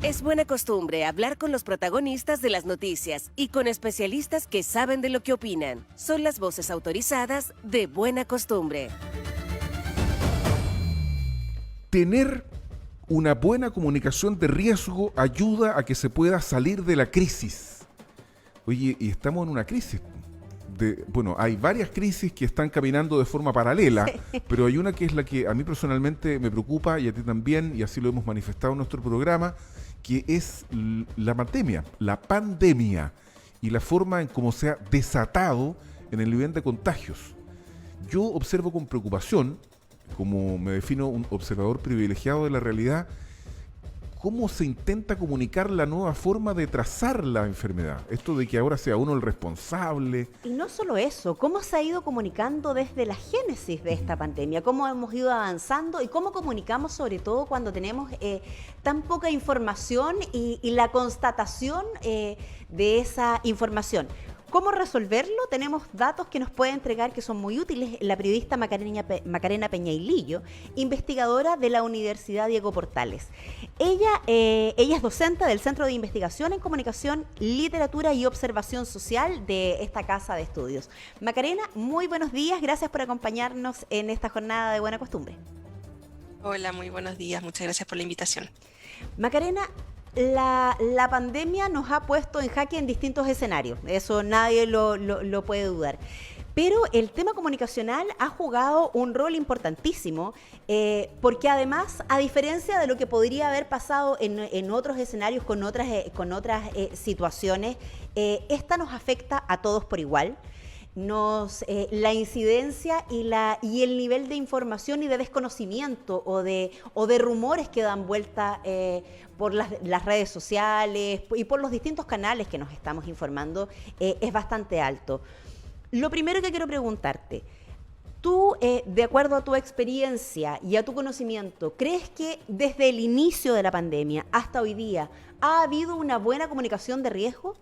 Es buena costumbre hablar con los protagonistas de las noticias y con especialistas que saben de lo que opinan. Son las voces autorizadas de Buena Costumbre. Tener una buena comunicación de riesgo ayuda a que se pueda salir de la crisis. Oye, y estamos en una crisis. Bueno, hay varias crisis que están caminando de forma paralela, pero hay una que es la que a mí personalmente me preocupa y a ti también, y así lo hemos manifestado en nuestro programa, que es la pandemia y la forma en cómo se ha desatado en el nivel de contagios. Yo observo con preocupación, como me defino un observador privilegiado de la realidad, cómo se intenta comunicar la nueva forma de trazar la enfermedad. Esto de que ahora sea uno el responsable. Y no solo eso, cómo se ha ido comunicando desde la génesis de esta pandemia, cómo hemos ido avanzando y cómo comunicamos sobre todo cuando tenemos tan poca información y la constatación de esa información. ¿Cómo resolverlo? Tenemos datos que nos puede entregar que son muy útiles la periodista Macarena Peñailillo, investigadora de la Universidad Diego Portales. Ella es docente del Centro de Investigación en Comunicación, Literatura y Observación Social de esta casa de estudios. Macarena, muy buenos días, gracias por acompañarnos en esta jornada de Buena Costumbre. Hola, muy buenos días, muchas gracias por la invitación. Macarena, la pandemia nos ha puesto en jaque en distintos escenarios, eso nadie lo puede dudar. Pero el tema comunicacional ha jugado un rol importantísimo, porque además, a diferencia de lo que podría haber pasado en otros escenarios con otras situaciones, esta nos afecta a todos por igual. La incidencia y el nivel de información y de desconocimiento o de rumores que dan vuelta por las redes sociales y por los distintos canales que nos estamos informando es bastante alto. Lo primero que quiero preguntarte, tú, de acuerdo a tu experiencia y a tu conocimiento, ¿crees que desde el inicio de la pandemia hasta hoy día ha habido una buena comunicación de riesgo?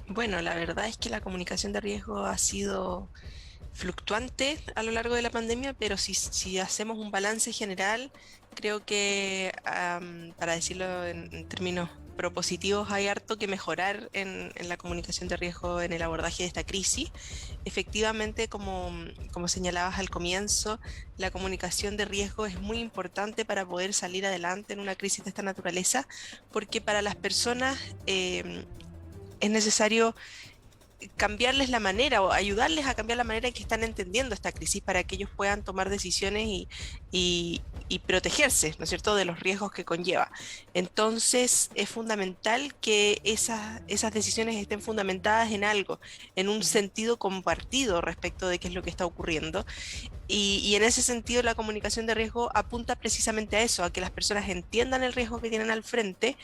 Bueno, la verdad es que la comunicación de riesgo ha sido fluctuante a lo largo de la pandemia, pero si hacemos un balance general, creo que, para decirlo en términos propositivos, hay harto que mejorar en la comunicación de riesgo, en el abordaje de esta crisis. Efectivamente, como señalabas al comienzo, la comunicación de riesgo es muy importante para poder salir adelante en una crisis de esta naturaleza, porque para las personas es necesario cambiarles la manera o ayudarles a cambiar la manera en que están entendiendo esta crisis para que ellos puedan tomar decisiones y protegerse, ¿no es cierto?, de los riesgos que conlleva. Entonces es fundamental que esas decisiones estén fundamentadas en algo, en un sentido compartido respecto de qué es lo que está ocurriendo. Y en ese sentido la comunicación de riesgo apunta precisamente a eso, a que las personas entiendan el riesgo que tienen al frente,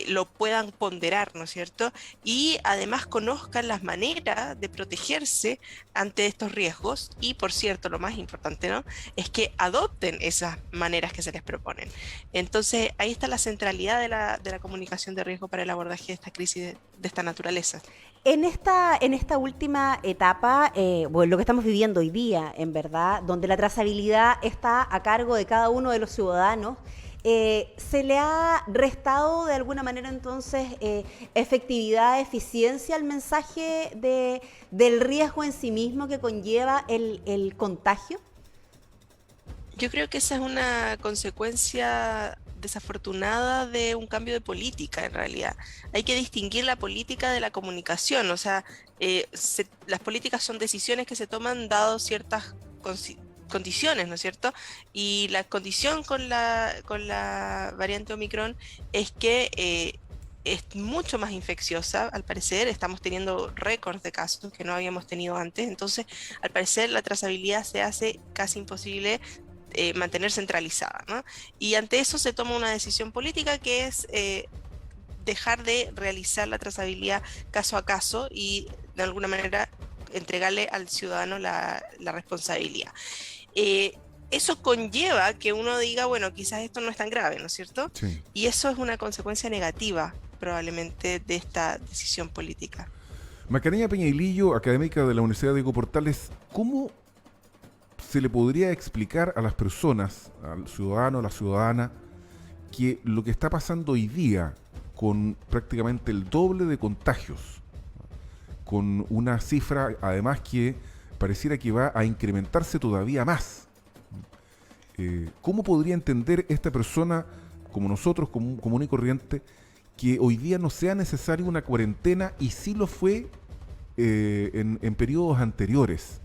lo puedan ponderar, ¿no es cierto? Y además conozcan las maneras de protegerse ante estos riesgos y, por cierto, lo más importante, ¿no?, es que adopten esas maneras que se les proponen. Entonces ahí está la centralidad de la comunicación de riesgo para el abordaje de esta crisis de esta naturaleza. En esta última etapa, bueno, lo que estamos viviendo hoy día, en verdad, donde la trazabilidad está a cargo de cada uno de los ciudadanos, ¿se le ha restado de alguna manera entonces efectividad, eficiencia al mensaje del riesgo en sí mismo que conlleva el contagio? Yo creo que esa es una consecuencia desafortunada de un cambio de política, en realidad. Hay que distinguir la política de la comunicación, o sea, las políticas son decisiones que se toman dado ciertas condiciones, ¿no es cierto? Y la condición con la variante Omicron es que es mucho más infecciosa, al parecer. Estamos teniendo récords de casos que no habíamos tenido antes, entonces al parecer la trazabilidad se hace casi imposible mantener centralizada, ¿no? Y ante eso se toma una decisión política que es dejar de realizar la trazabilidad caso a caso y de alguna manera entregarle al ciudadano la responsabilidad. Eso conlleva que uno diga, bueno, quizás esto no es tan grave, ¿no es cierto? Sí. Y eso es una consecuencia negativa probablemente de esta decisión política. Macarena Peñailillo, académica de la Universidad Diego Portales, ¿cómo se le podría explicar a las personas, al ciudadano, a la ciudadana, que lo que está pasando hoy día, con prácticamente el doble de contagios, con una cifra además que pareciera que va a incrementarse todavía más, ¿cómo podría entender esta persona, como nosotros, común y corriente, que hoy día no sea necesaria una cuarentena y sí lo fue en periodos anteriores?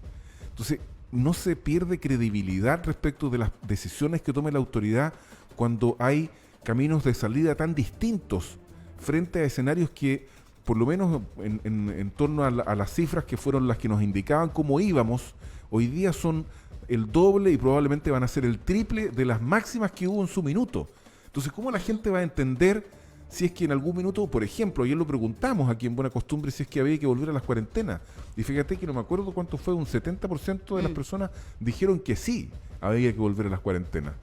Entonces, ¿no se pierde credibilidad respecto de las decisiones que tome la autoridad cuando hay caminos de salida tan distintos frente a escenarios que, por lo menos en torno a las cifras que fueron las que nos indicaban cómo íbamos, hoy día son el doble y probablemente van a ser el triple de las máximas que hubo en su minuto? Entonces, ¿cómo la gente va a entender si es que en algún minuto, por ejemplo, ayer lo preguntamos aquí en Buena Costumbre, si es que había que volver a las cuarentenas? Y fíjate que no me acuerdo cuánto fue, un 70% de las personas dijeron que sí, había que volver a las cuarentenas.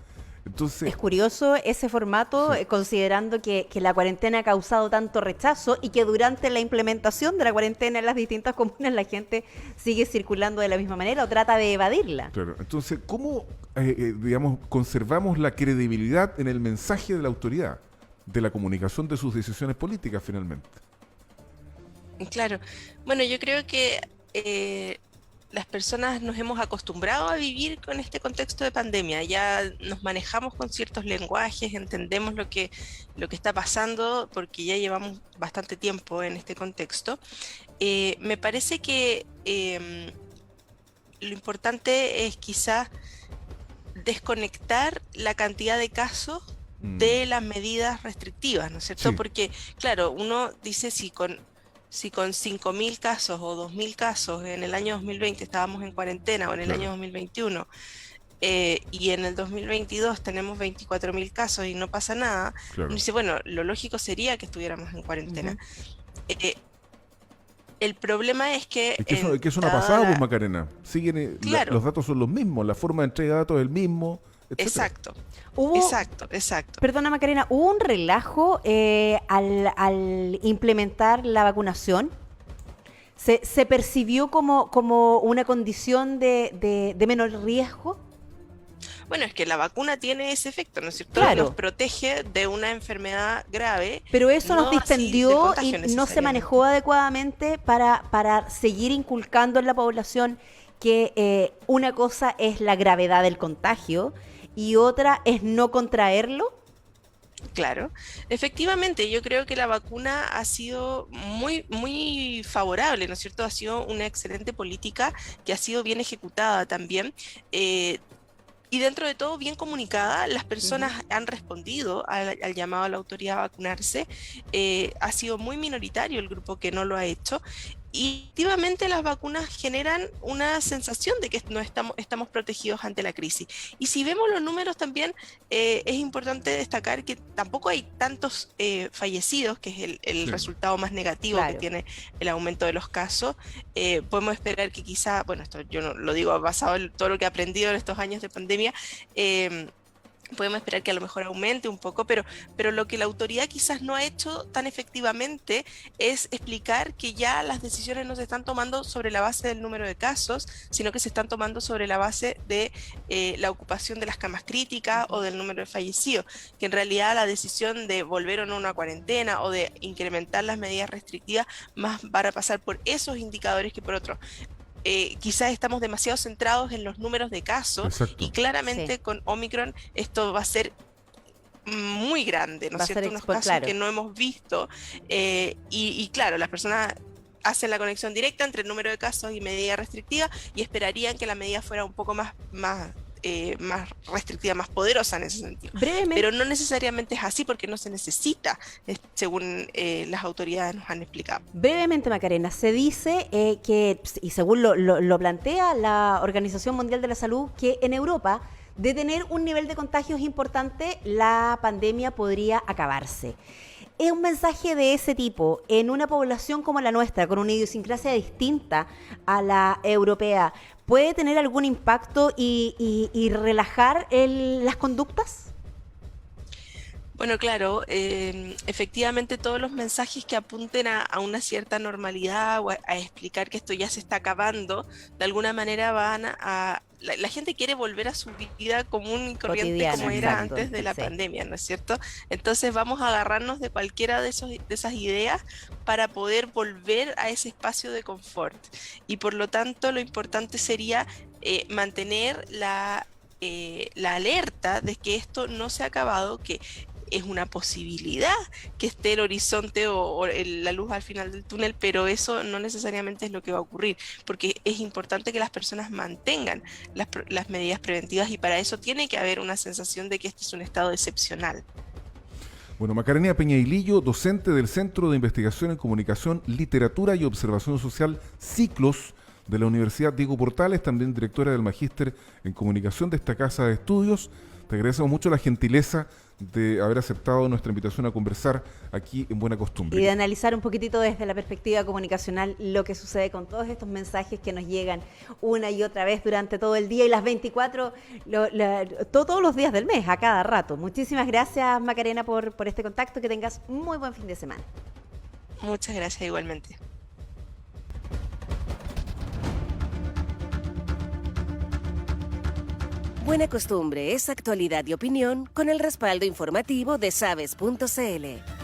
Entonces, es curioso ese formato, sí, considerando que la cuarentena ha causado tanto rechazo y que durante la implementación de la cuarentena en las distintas comunas la gente sigue circulando de la misma manera o trata de evadirla. claro, entonces, ¿cómo digamos, conservamos la credibilidad en el mensaje de la autoridad, de la comunicación de sus decisiones políticas finalmente? Claro. Bueno, yo creo que las personas nos hemos acostumbrado a vivir con este contexto de pandemia. Ya nos manejamos con ciertos lenguajes, entendemos lo que está pasando, porque ya llevamos bastante tiempo en este contexto. Me parece que lo importante es quizás desconectar la cantidad de casos de las medidas restrictivas, ¿no es cierto? Sí. Porque, claro, uno dice si con 5.000 casos o 2.000 casos en el año 2020 estábamos en cuarentena, o en el Claro. año 2021, y en el 2022 tenemos 24.000 casos y no pasa nada, Claro. uno dice, bueno, lo lógico sería que estuviéramos en cuarentena. Eh, el problema es que... Es que eso no ha pasado, pues, Macarena. Siguen, Claro. los datos son los mismos, la forma de entrega de datos es el mismo, etcétera. Exacto, Hubo, exacto. perdona Macarena, ¿hubo un relajo al implementar la vacunación? ¿Se percibió como una condición de menor riesgo? Bueno, es que la vacuna tiene ese efecto, ¿no es cierto? Claro. Nos protege de una enfermedad grave. Pero eso no nos así del distendió contagio y no se necesariamente. manejó adecuadamente para seguir inculcando en la población que una cosa es la gravedad del contagio y otra es no contraerlo. Claro, efectivamente, yo creo que la vacuna ha sido muy favorable, ¿no es cierto? Ha sido una excelente política que ha sido bien ejecutada también. Y dentro de todo, bien comunicada, las personas han respondido al llamado a la autoridad a vacunarse. Ha sido muy minoritario el grupo que no lo ha hecho. Y efectivamente las vacunas generan una sensación de que no estamos protegidos ante la crisis. Y si vemos los números también, es importante destacar que tampoco hay tantos fallecidos, que es el Sí. resultado más negativo Claro. que tiene el aumento de los casos. Podemos esperar que quizá, bueno, esto yo no lo digo basado en todo lo que he aprendido en estos años de pandemia, podemos esperar que a lo mejor aumente un poco, pero lo que la autoridad quizás no ha hecho tan efectivamente es explicar que ya las decisiones no se están tomando sobre la base del número de casos, sino que se están tomando sobre la base de la ocupación de las camas críticas o del número de fallecidos, que en realidad la decisión de volver o no a una cuarentena o de incrementar las medidas restrictivas más van a pasar por esos indicadores que por otros. Quizás estamos demasiado centrados en los números de casos Exacto. y claramente Sí. con Omicron esto va a ser muy grande, ¿no Va es a ser cierto? Unos expo- casos claro. que no hemos visto y claro, las personas hacen la conexión directa entre el número de casos y medida restrictiva y esperarían que la medida fuera un poco más restrictiva, más poderosa en ese sentido. Brevemente, Pero no necesariamente es así porque no se necesita, según las autoridades nos han explicado. brevemente, Macarena, se dice que, y según lo plantea la Organización Mundial de la Salud, que en Europa, de tener un nivel de contagios importante, la pandemia podría acabarse. Es un mensaje de ese tipo en una población como la nuestra, con una idiosincrasia distinta a la europea. ¿Puede tener algún impacto y relajar las conductas? Bueno, claro, efectivamente todos los mensajes que apunten a una cierta normalidad o a explicar que esto ya se está acabando, de alguna manera van a la gente quiere volver a su vida común y corriente Cotidiana, como era exacto, antes de la sí. pandemia, ¿no es cierto? Entonces vamos a agarrarnos de cualquiera de esas ideas para poder volver a ese espacio de confort. Y por lo tanto, lo importante sería mantener la alerta de que esto no se ha acabado, que es una posibilidad que esté el horizonte o la luz al final del túnel, pero eso no necesariamente es lo que va a ocurrir, porque es importante que las personas mantengan las medidas preventivas, y para eso tiene que haber una sensación de que este es un estado excepcional. Bueno, Macarena Peñailillo, docente del Centro de Investigación en Comunicación, Literatura y Observación Social, Ciclos, de la Universidad Diego Portales, también directora del Magíster en Comunicación de esta casa de estudios. Te agradecemos mucho la gentileza de haber aceptado nuestra invitación a conversar aquí en Buena Costumbre. Y de analizar un poquitito desde la perspectiva comunicacional lo que sucede con todos estos mensajes que nos llegan una y otra vez durante todo el día y las 24, todos los días del mes, a cada rato. Muchísimas gracias, Macarena, por este contacto. Que tengas un muy buen fin de semana. Muchas gracias igualmente. Buena Costumbre es actualidad y opinión con el respaldo informativo de sabes.cl.